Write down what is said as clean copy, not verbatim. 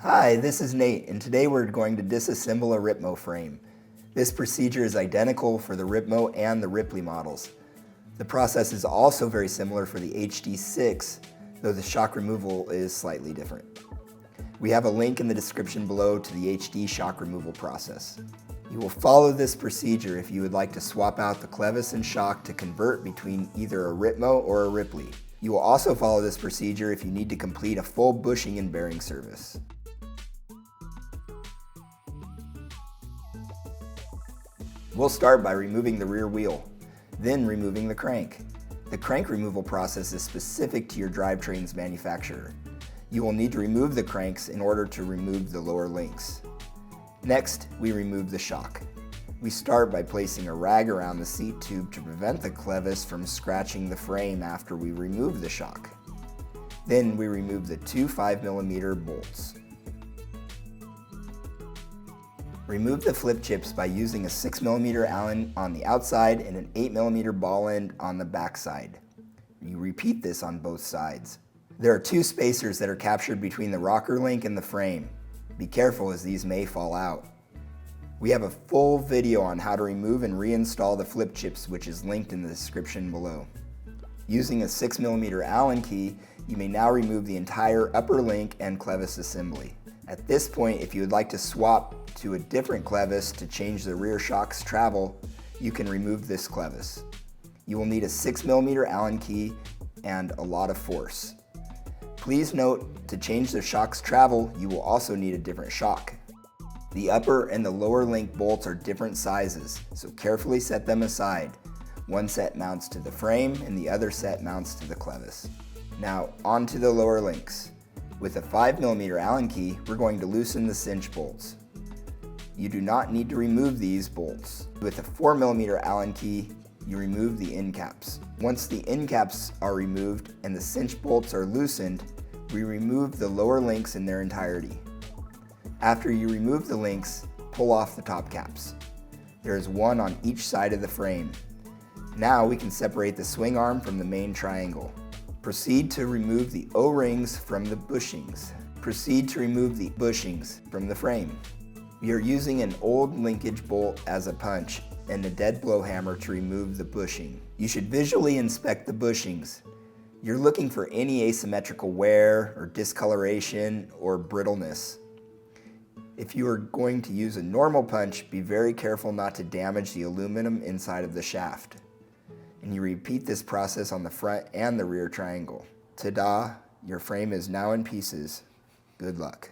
Hi, this is Nate, and today we're going to disassemble a Ripmo frame. This procedure is identical for the Ripmo and the Ripley models. The process is also very similar for the HD6, though the shock removal is slightly different. We have a link in the description below to the HD shock removal process. You will follow this procedure if you would like to swap out the Clevis and shock to convert between either a Ripmo or a Ripley. You will also follow this procedure if you need to complete a full bushing and bearing service. We'll start by removing the rear wheel, then removing the crank. The crank removal process is specific to your drivetrain's manufacturer. You will need to remove the cranks in order to remove the lower links. Next, we remove the shock. We start by placing a rag around the seat tube to prevent the Clevis from scratching the frame after we remove the shock. Then we remove the two 5mm bolts. Remove the flip chips by using a 6mm Allen on the outside and an 8mm ball end on the back side. You repeat this on both sides. There are two spacers that are captured between the rocker link and the frame. Be careful as these may fall out. We have a full video on how to remove and reinstall the flip chips, which is linked in the description below. Using a 6mm Allen key, you may now remove the entire upper link and Clevis assembly. At this point, if you would like to swap to a different Clevis to change the rear shock's travel, you can remove this Clevis. You will need a 6mm Allen key and a lot of force. Please note, to change the shock's travel, you will also need a different shock. The upper and the lower link bolts are different sizes, so carefully set them aside. One set mounts to the frame and the other set mounts to the Clevis. Now onto the lower links. With a 5mm Allen key, we're going to loosen the cinch bolts. You do not need to remove these bolts. With a 4mm Allen key, you remove the end caps. Once the end caps are removed and the cinch bolts are loosened, we remove the lower links in their entirety. After you remove the links, pull off the top caps. There is one on each side of the frame. Now we can separate the swing arm from the main triangle. Proceed to remove the O-rings from the bushings. Proceed to remove the bushings from the frame. We are using an old linkage bolt as a punch and a dead blow hammer to remove the bushing. You should visually inspect the bushings. You're looking for any asymmetrical wear or discoloration or brittleness. If you are going to use a normal punch, be very careful not to damage the aluminum inside of the shaft. And you repeat this process on the front and the rear triangle. Ta-da! Your frame is now in pieces. Good luck.